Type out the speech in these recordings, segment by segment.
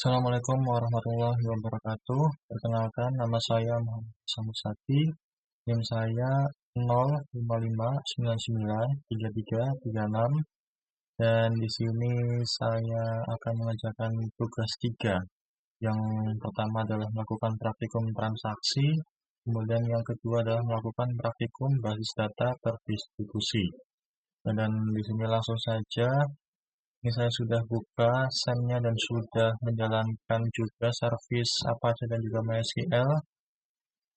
Assalamualaikum warahmatullahi wabarakatuh. Perkenalkan, nama saya Muhammad Samusati. NIM saya 055993336 dan di sini saya akan mengerjakan tugas 3. Yang pertama adalah melakukan praktikum transaksi, kemudian yang kedua adalah melakukan praktikum basis data terdistribusi. Dan di sini langsung saja. Ini saya sudah buka SEM-nya dan sudah menjalankan juga service Apache dan juga MySQL.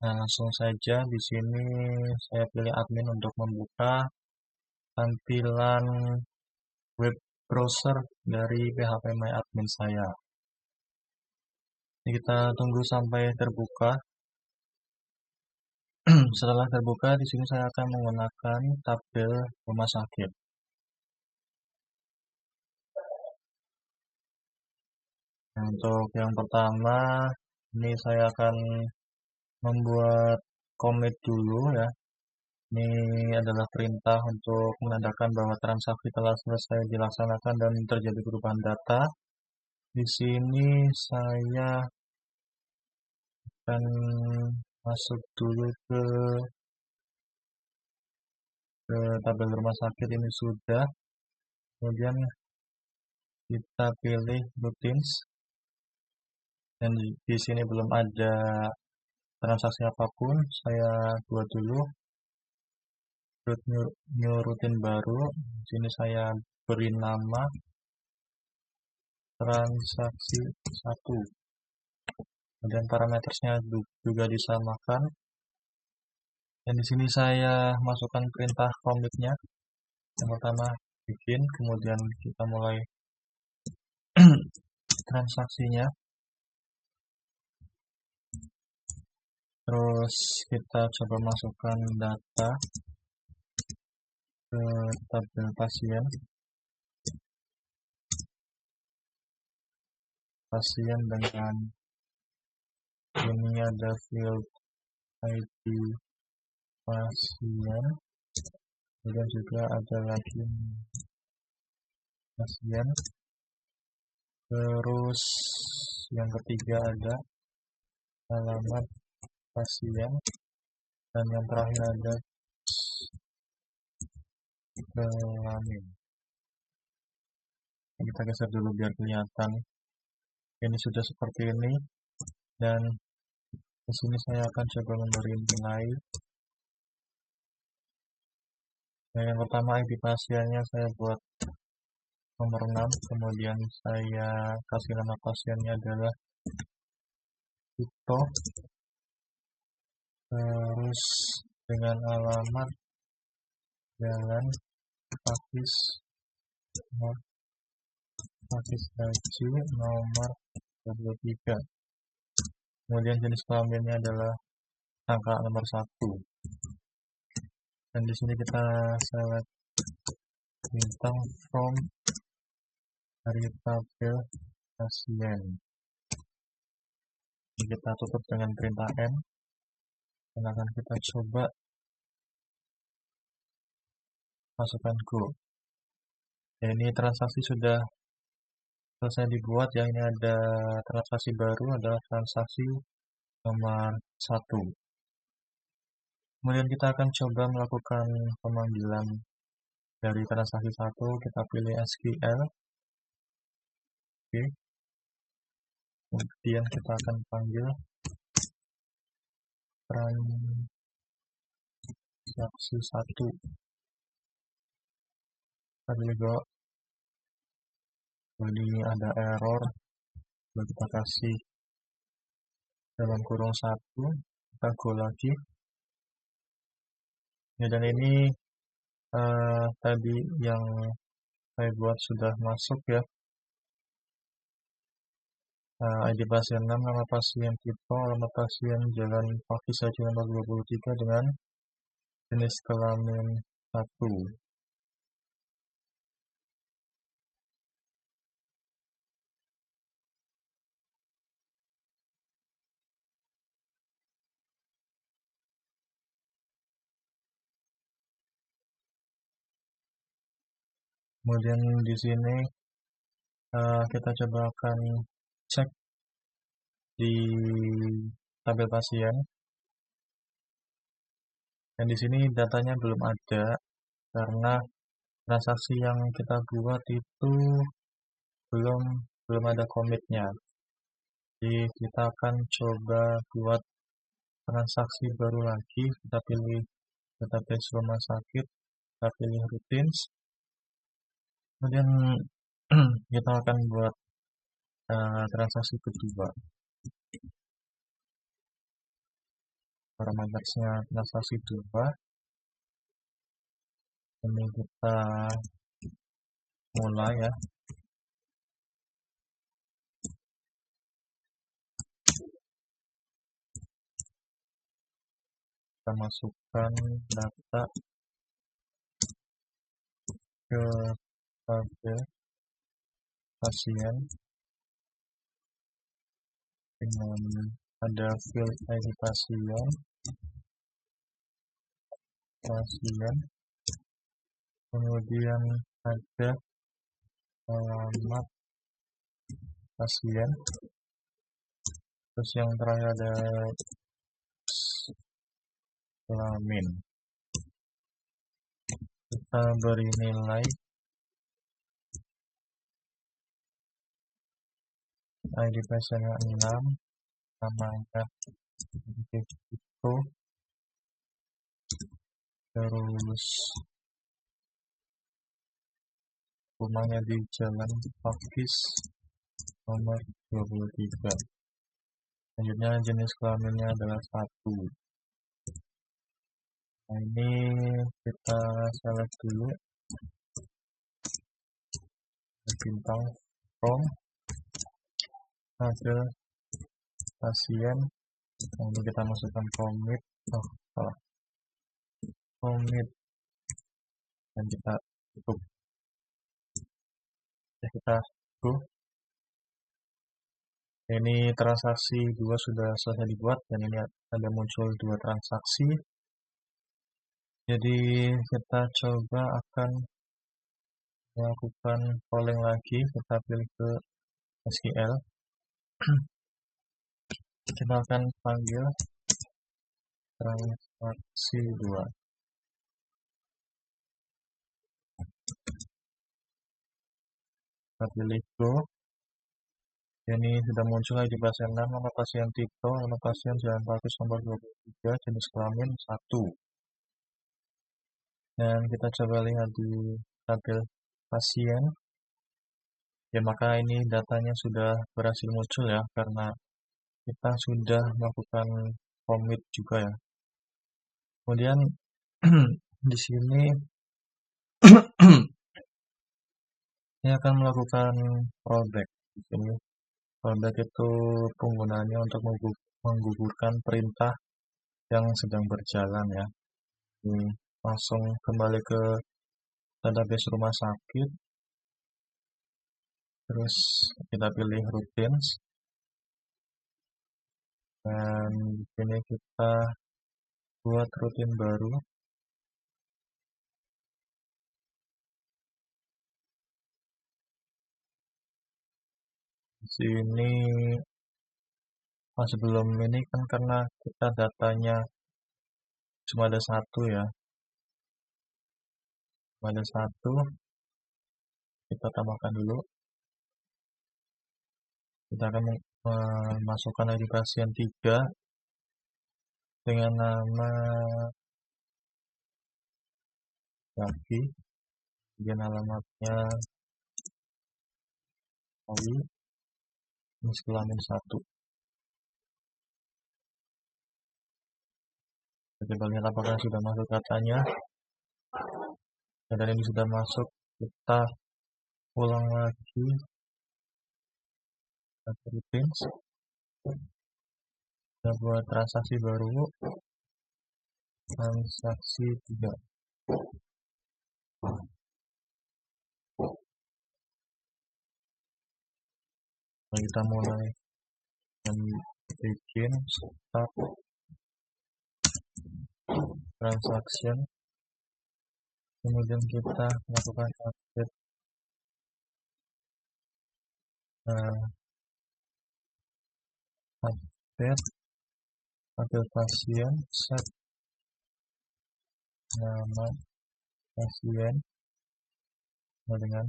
Nah, langsung saja di sini saya pilih admin untuk membuka tampilan web browser dari phpMyAdmin saya. Ini kita tunggu sampai terbuka. Setelah terbuka, di sini saya akan menggunakan tabel rumah sakit. Nah, untuk yang pertama, ini saya akan membuat commit dulu ya. Ini adalah perintah untuk menandakan bahwa transaksi telah selesai dilaksanakan dan terjadi perubahan data. Di sini saya akan masuk dulu ke tabel rumah sakit, ini sudah. Kemudian kita pilih routines. Dan di sini belum ada transaksi apapun. Saya buat dulu new routine baru. Di sini saya beri nama transaksi 1. Kemudian parametersnya juga disamakan. Dan di sini saya masukkan perintah commitnya. Yang pertama bikin, kemudian kita mulai transaksinya. Terus kita coba masukkan data ke tabel pasien dengan ini ada field ID pasien, kemudian juga ada lagi pasien. Terus yang ketiga ada alamat pasien, dan yang terakhir ada kelamin. Kita geser dulu biar kelihatan. Ini sudah seperti ini, dan di sini saya akan coba memberi nilai. Nah, yang pertama ID pasiennya saya buat nomor 6, kemudian saya kasih nama pasiennya adalah Tito, terus dengan alamat Jalan Pakis Haji nomor 23. Kemudian jenis kelaminnya adalah angka nomor 1. Dan di sini kita select bintang from dari tabel pasien. Ini kita tutup dengan perintah N. Dan akan kita coba masukkan go. Dan ini transaksi sudah selesai dibuat ya. Ini ada transaksi baru, adalah transaksi nomor 1. Kemudian kita akan coba melakukan pemanggilan dari transaksi 1. Kita pilih SQL. Oke. Kemudian kita akan panggil transaksi 1. Kita ini ada error. Kita kasih dalam kurung 1. Kita go lagi. Ya, dan ini tadi yang saya buat sudah masuk ya. ID pasien 6, nama pasien Tito, nama pasien Jalan Pakis Haji nomor 23 dengan jenis kelamin 1. Kemudian di sini kita coba akan cek di tabel pasien, dan di sini datanya belum ada karena transaksi yang kita buat itu belum ada komitnya. Jadi kita akan coba buat transaksi baru lagi. Kita pilih database rumah sakit, kita pilih routines, kemudian kita akan buat transaksi kedua. Parametersnya transaksi 2. Ini kita mulai ya. Kita masukkan data ke tabel pasien dengan ada field ID pasien, kemudian ada alamat pasien, terus yang terakhir ada kelamin. Kita beri nilai ID pasiennya 6, namanya itu, terus rumahnya di Jalan Pakis nomor 23. Selanjutnya jenis kelaminnya adalah 1. Nah, ini kita select dulu bintang from tabel pasien, lalu kita masukkan commit dan kita tutup. Kita go. Ini transaksi 2 sudah selesai dibuat dan ini ada muncul 2 transaksi. Jadi kita coba akan melakukan calling lagi. Kita pilih ke SQL. Kita akan panggil transaksi 2. Kita pilih go. Ini sudah muncul ID pasien 6, nama pasien Tito, nama pasien Jalan Pakis nomor 23, jenis kelamin 1. Dan kita coba lihat di tabel pasien. Ya, maka ini datanya sudah berhasil muncul ya, karena kita sudah melakukan commit juga ya. Kemudian di sini ini akan melakukan rollback. Di sini rollback itu penggunaannya untuk menggugurkan perintah yang sedang berjalan ya. Ini langsung kembali ke database rumah sakit. Terus kita pilih routines. Dan di sini kita buat rutin baru. Di sini sebelum ini kan karena kita datanya cuma ada 1 ya. Cuma ada 1. Kita tambahkan dulu. Kita akan memasukkan ID pasien 3 dengan nama Raffi. Kemudian alamatnya Awi, jenis kelamin 1. Kita lihat apakah sudah masuk datanya. Dan ini sudah masuk. Kita ulang lagi routines. Kita buat transaksi baru, transaksi 3. Nah, kita mulai bikin start transaction, kemudian kita melakukan update update tabel pasien, set nama pasien dengan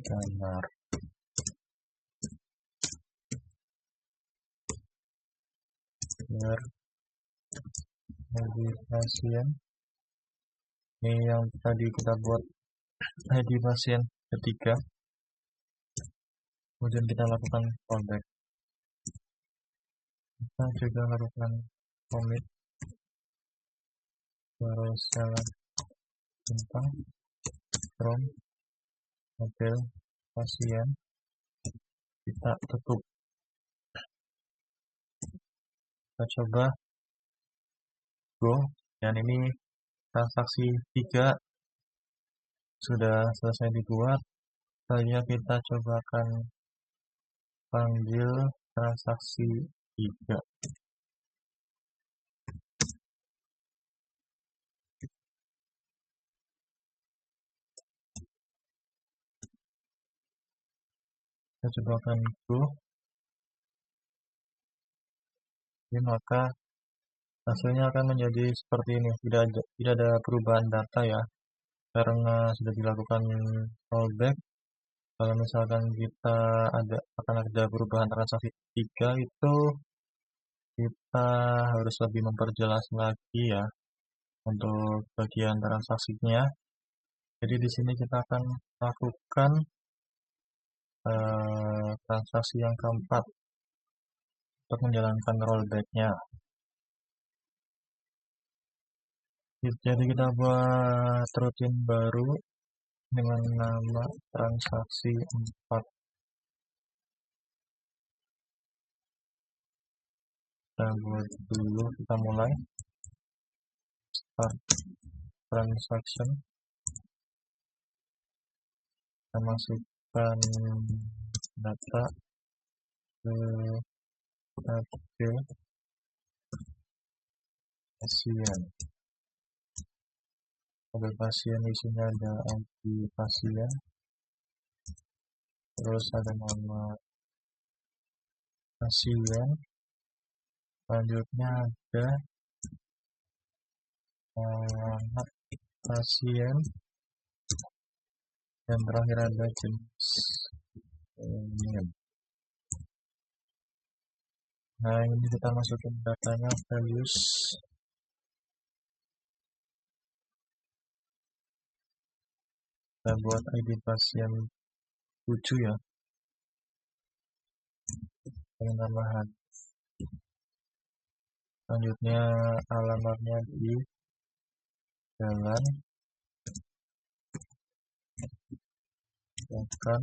gambar. ID pasien ini yang tadi kita buat ID pasien ketiga, kemudian kita lakukan callback. Kita juga lakukan commit carousel tentang from tabel pasien, kita tutup. Kita coba go, dan ini transaksi 3 sudah selesai dibuat. Selanjutnya kita coba akan panggil transaksi 3. Kita coba akan go, maka hasilnya akan menjadi seperti ini. Tidak ada perubahan data ya, karena sudah dilakukan rollback. Kalau misalkan kita akan ada perubahan transaksi 3, itu kita harus lebih memperjelas lagi ya untuk bagian transaksinya. Jadi di sini kita akan lakukan transaksi yang keempat untuk menjalankan rollback-nya. Jadi kita buat routine baru dengan nama transaksi 4. Kita buat dulu, kita mulai start transaction. Kita masukkan data ke tabel pasien. Tabel pasien di sini ada ID pasien, terus ada nama pasien, selanjutnya ada anak pasien, dan terakhir ada jenis name. Nah, ini kita masukin datanya, values. Kita buat ID pasien 7 ya, dengan tambahan. Selanjutnya alamatnya di jalan Bahkan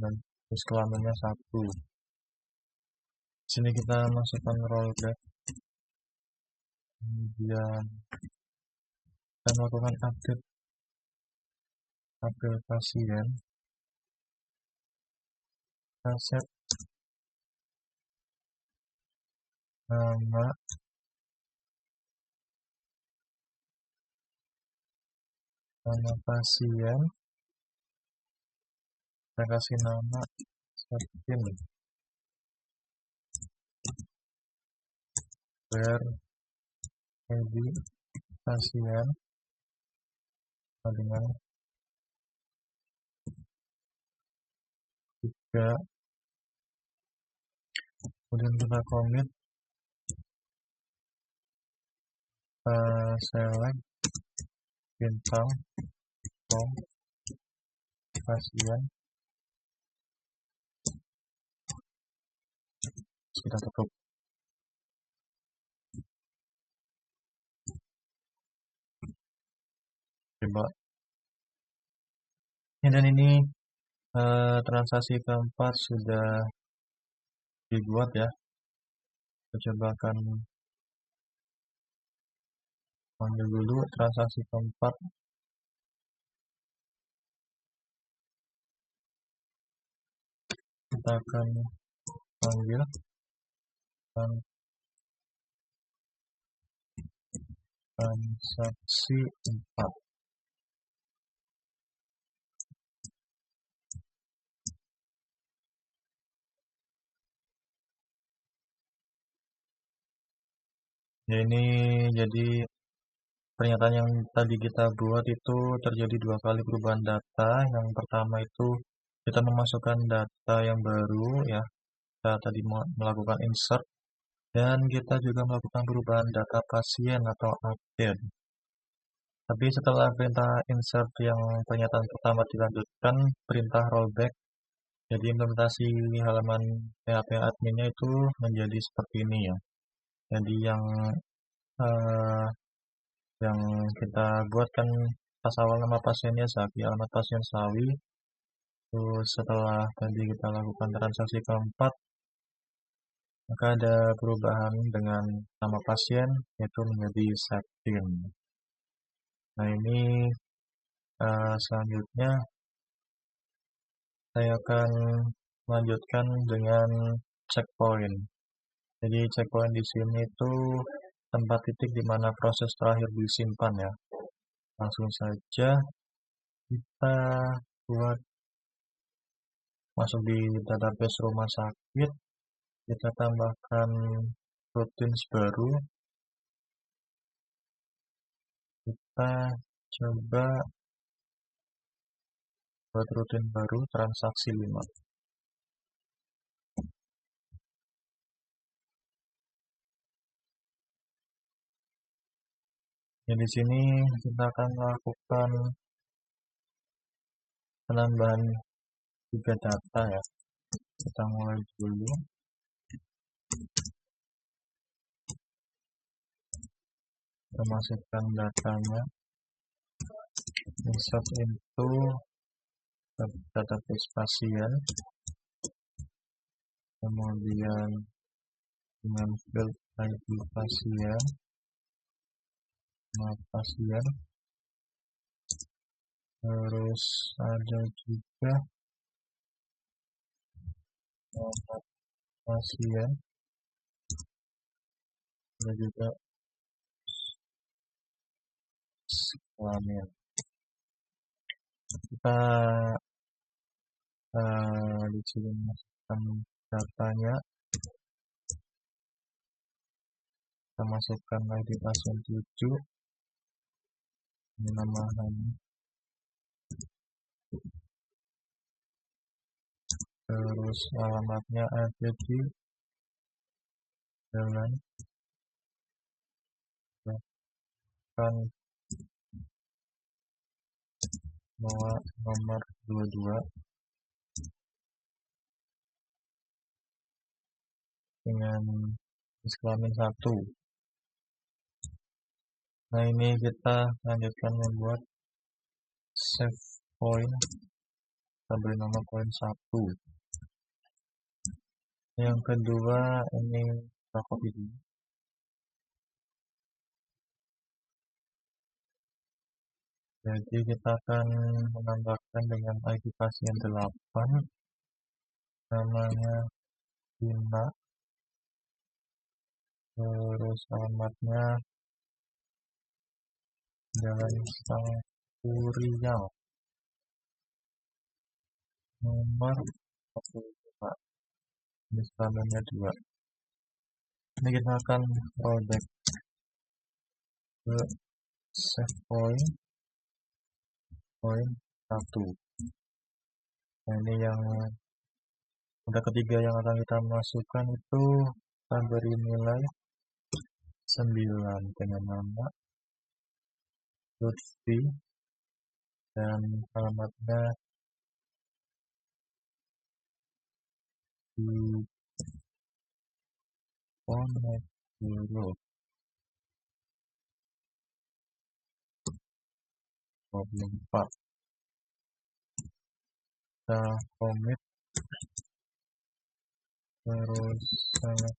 dan terus kelaminnya 1. Sini kita masukkan rollback, kemudian kita melakukan update tabel pasien. Kita set nama pasien, kita kasih nama Septin, where ID pasien dengan 3. Kemudian kita commit, select bintang from pasien, kita tutup. Coba. Dan ini transaksi keempat sudah dibuat ya. Kita coba akan panggil dulu transaksi keempat. Kita akan panggil dan transaksi 4. Ya, ini jadi pernyataan yang tadi kita buat itu terjadi 2 kali perubahan data. Yang pertama itu kita memasukkan data yang baru ya. Kita tadi melakukan insert dan kita juga melakukan perubahan data pasien atau update. Tapi setelah perintah insert yang pernyataan pertama dilanjutkan, perintah rollback. Jadi implementasi halaman PHP adminnya itu menjadi seperti ini ya. Jadi eh, yang kita buat kan pas awal nama pasiennya Sapi, alamat pasien Sawi. Terus setelah tadi kita lakukan transaksi keempat, maka ada perubahan dengan nama pasien yaitu menjadi Septin. Nah, ini selanjutnya saya akan melanjutkan dengan checkpoint. Jadi checkpoint di sini itu tempat titik di mana proses terakhir disimpan ya. Langsung saja kita buat masuk di database rumah sakit, kita tambahkan routines baru, kita coba buat rutin baru transaksi 5. Ya, di sini kita akan melakukan penambahan 3 data ya. Kita mulai dulu. Kita masukkan datanya, insert into database pasien, kemudian dengan field ID pasien, nama pasien, terus ada juga nama pasien, ada juga kelamin. Kita di sini masukkan datanya, kita masukkan ID pasien 7, ini nama hanya, terus alamatnya ada di jalan kan nomor 22 dengan kelamin 1. Nah, ini kita lanjutkan membuat save point, kita beri nama point 1. Yang kedua ini kita copy dulu. Jadi kita akan menambahkan dengan ID pasien 8, namanya Bina, terus alamatnya Jalan Sangkuriang, nomor 45, ini kelaminnya 2. Ini kita akan rollback ke save point 1. Nah, ini yang udah ketiga yang akan kita masukkan itu kita beri nilai 9 dengan nama Lutfi dan alamatnya di Ponegoro 24. Kita commit, terus saya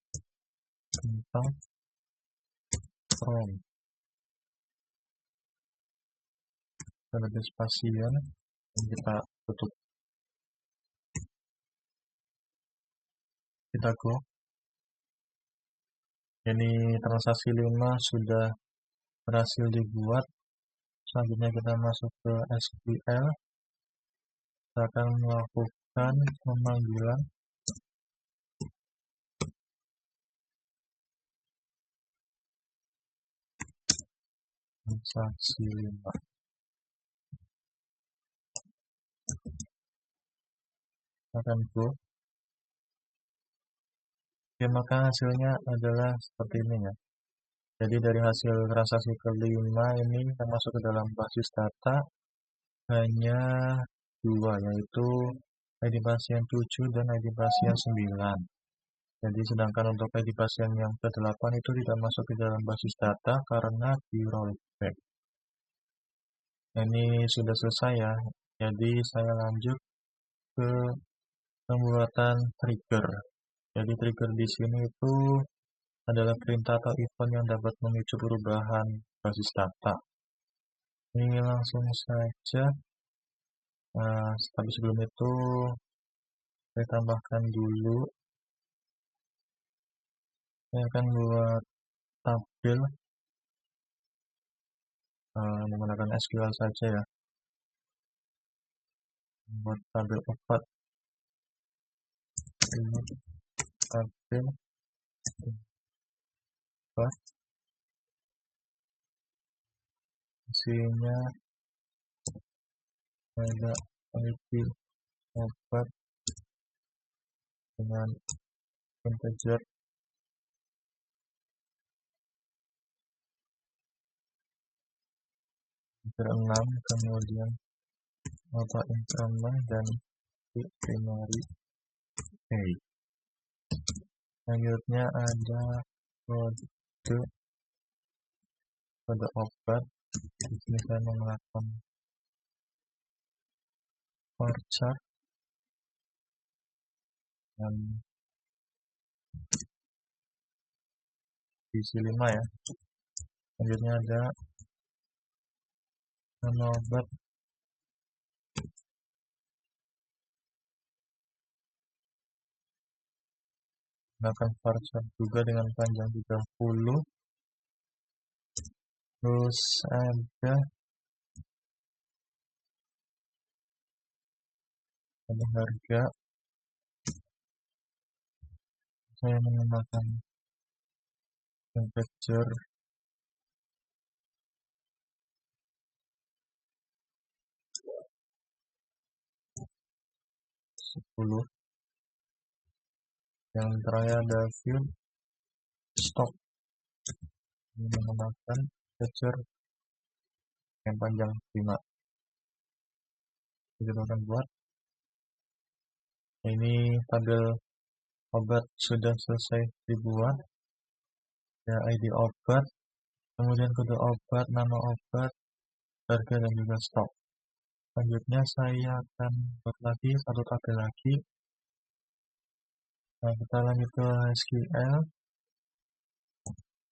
tentang from database pasien dan kita tutup, kita go. Ini transaksi 5 sudah berhasil dibuat. Selanjutnya kita masuk ke SQL. Kita akan melakukan pemanggilan transaksi 5. Akan go. Oke, maka hasilnya adalah seperti ini ya. Jadi dari hasil transaksi kelima ini yang masuk ke dalam basis data hanya 2, yaitu ID pasien 7 dan ID pasien 9. Jadi sedangkan untuk ID pasien yang ke-8 itu tidak masuk ke dalam basis data karena di rollback. Ini sudah selesai ya. Jadi saya lanjut ke pembuatan trigger. Jadi trigger di sini itu adalah perintah atau event yang dapat memicu perubahan basis data. Ini langsung saja. Tapi sebelum itu saya tambahkan dulu. Saya akan buat tabel menggunakan SQL saja ya. Buat tabel obat. Ini tabel obat. Isinya ada ID obat dengan integer integer 6, kemudian auto increment dan primary key. Selanjutnya ada kode obat. Di sini saya menggunakan varchar dan isi 5 ya. Selanjutnya ada nama obat, gunakan varchar juga dengan panjang 30. Terus ada harga. Saya menggunakan integer 10. Yang terakhir ada field stock, menggunakan integer yang panjang 5. Kita akan buat. Ini tabel obat sudah selesai dibuat ya, ID obat, kemudian kode obat, nama obat, harga dan juga stok. Selanjutnya saya akan buat lagi satu tabel lagi. Nah, kita lanjut ke SQL.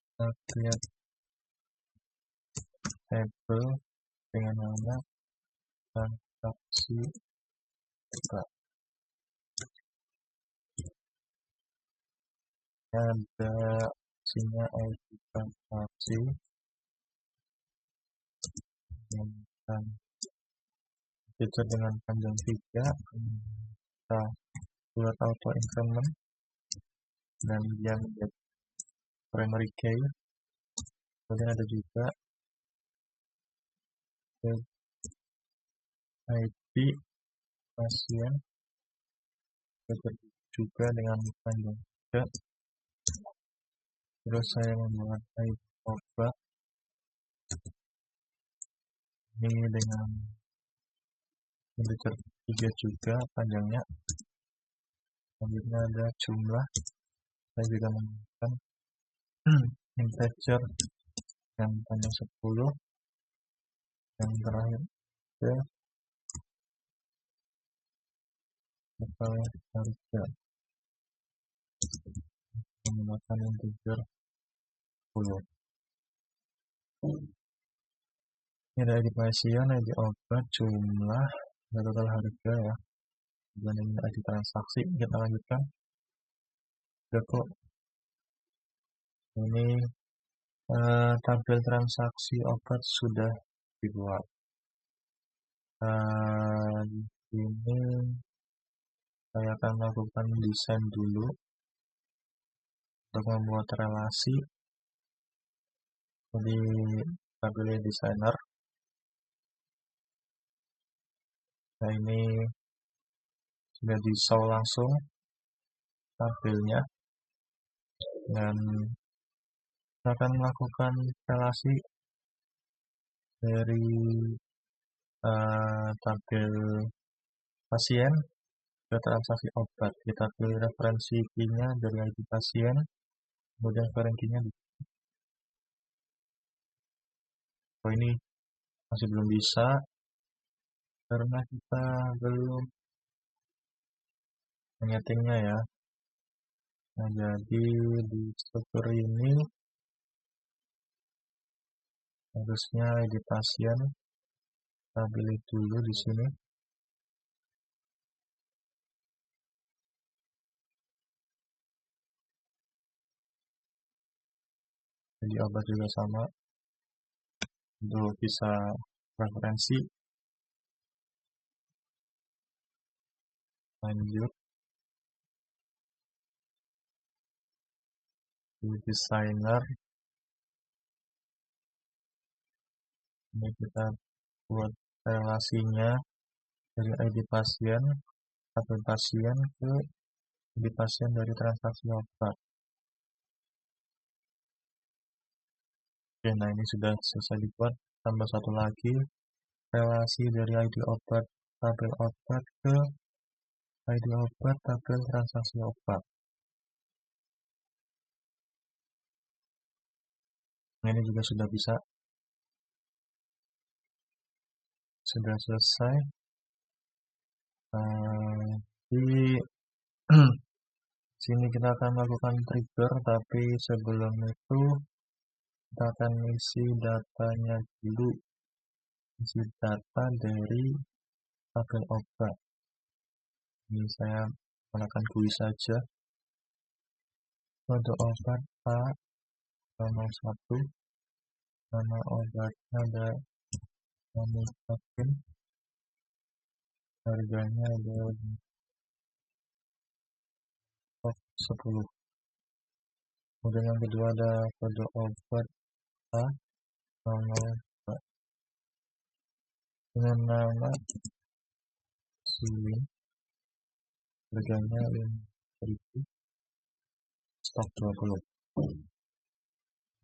Kita create table dengan nama transaksi kita. Ada isinya ID transaksi dan feature dengan panjang 3. Kita buat auto increment dan dia menjadi primary key. Kemudian ada juga ID pasien juga dengan panjang 3. Terus saya membuat ID obat ini dengan integer 3 juga panjangnya. Selanjutnya ada jumlah, saya juga menggunakan integer yang panjang 10. Yang terakhir ada total harga menggunakan integer 10. Ini ada ID pasien, ID obat, jumlah, dan total harga ya. Dan ini ID transaksi. Kita lanjutkan. Kok ini Tabel transaksi obat sudah dibuat. Di sini saya akan lakukan desain dulu untuk membuat relasi. Jadi kita pilih desainer. Nah, ini sudah di-show langsung tabelnya, dan kita akan melakukan relasi dari tabel pasien ke transaksi obat. Kita pilih referensi key-nya dari ID pasien, kemudian foreign key-nya. Oh, ini masih belum bisa karena kita belum menyetingnya ya. Nah, jadi di struktur ini harusnya ID pasien kita pilih dulu di sini. Jadi obat juga sama, untuk bisa referensi. Lanjut di desainer. Ini kita buat relasinya dari ID pasien, tabel pasien ke ID pasien dari transaksi obat. Oke, nah ini sudah selesai dibuat. Tambah satu lagi, relasi dari ID obat tabel obat ke ID obat tabel transaksi obat. Nah, ini juga sudah bisa, sudah selesai. Di sini kita akan melakukan trigger, tapi sebelum itu kita akan isi datanya dulu. Isi data dari tabel obat. Ini saya menggunakan GUI saja. Untuk obat A01, nama obatnya ada Amlodipine, harganya ada 10. Kemudian yang kedua ada kode obat A02 dengan nama Silin, harganya 5.000, stok 20.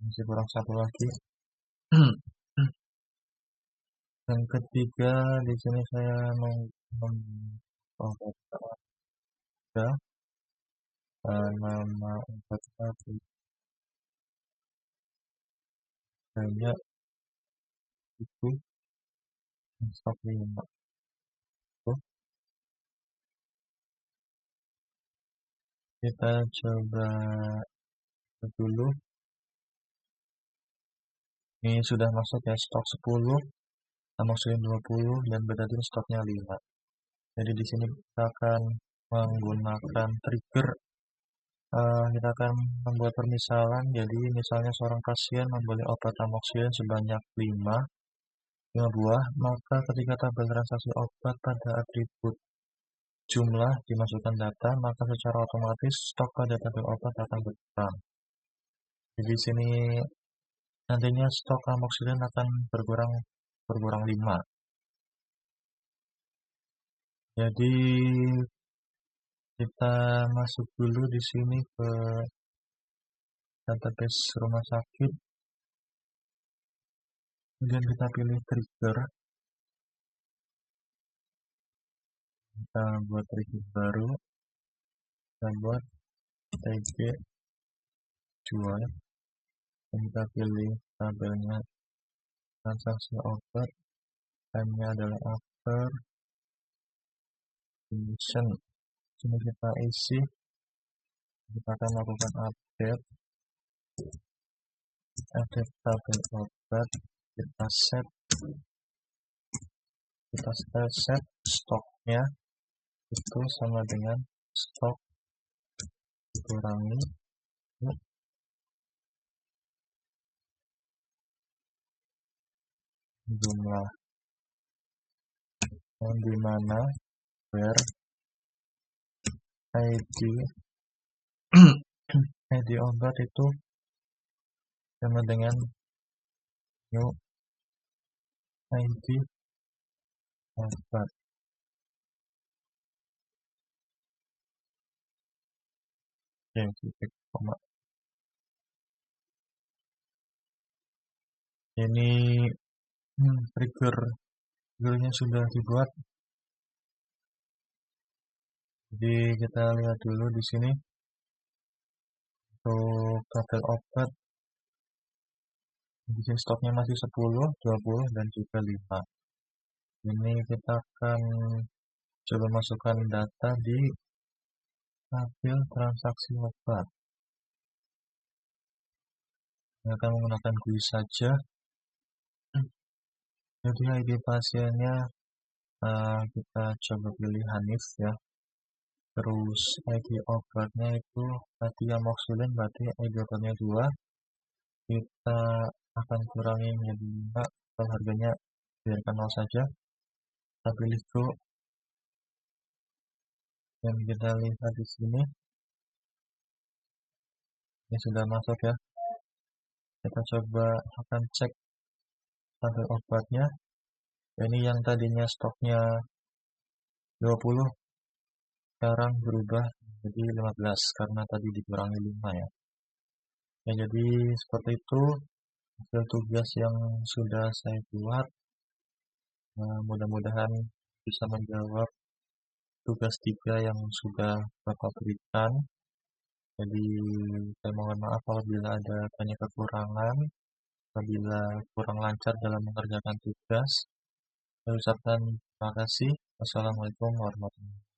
Masih kurang satu lagi. Yang ketiga, di sini saya obat ada nama obat banyak itu stok 5. Kita coba dulu. Ini sudah masuk ya, stok 10, amoxicillin 20, dan betadine stoknya 5. Jadi di sini kita akan menggunakan trigger. Kita akan membuat permisalan. Jadi misalnya seorang pasien membeli obat amoxicillin sebanyak 5 buah, maka ketika tabel transaksi obat pada atribut jumlah dimasukkan data, maka secara otomatis stok pada tabel obat akan berkurang. Jadi di sini nantinya stok amoxicillin akan berkurang 5. Jadi kita masuk dulu di sini ke database rumah sakit. Kemudian kita pilih trigger. Kita buat trigger baru. Kita buat TG jual. Dan kita pilih tabelnya transaksi obat. Time-nya adalah after emission. Sini kita isi. Kita akan lakukan update tabel obat. Kita set stoknya itu sama dengan stok dikurangi jumlah yang dimana where ID ID obat itu sama dengan new ID obat. Oke, titik koma. Ini triggernya sudah dibuat. Jadi kita lihat dulu di sini untuk tabel obat. Di sini stoknya masih 10, 20 dan juga 5. Ini kita akan coba masukkan data di tabel transaksi obat. Kita akan menggunakan GUI saja. Jadi ID pasiennya kita coba pilih Hanif ya. Terus ID obatnya itu tadi amoxicillin, berarti ID obatnya 2. Kita akan kurangi menjadi 5 atau harganya biarkan 0 saja. Kita pilih go dan kita lihat di sini ini sudah masuk ya. Kita coba akan cek tabel obatnya. Ini yang tadinya stoknya 20 sekarang berubah jadi 15 karena tadi dikurangi 5 ya. Jadi seperti itu hasil tugas yang sudah saya buat. Mudah-mudahan bisa menjawab tugas 3 yang sudah Bapak berikan. Jadi saya mohon maaf apabila ada banyak kekurangan, apabila kurang lancar dalam mengerjakan tugas. Saya ucapkan terima kasih. Wassalamualaikum warahmatullahi wabarakatuh.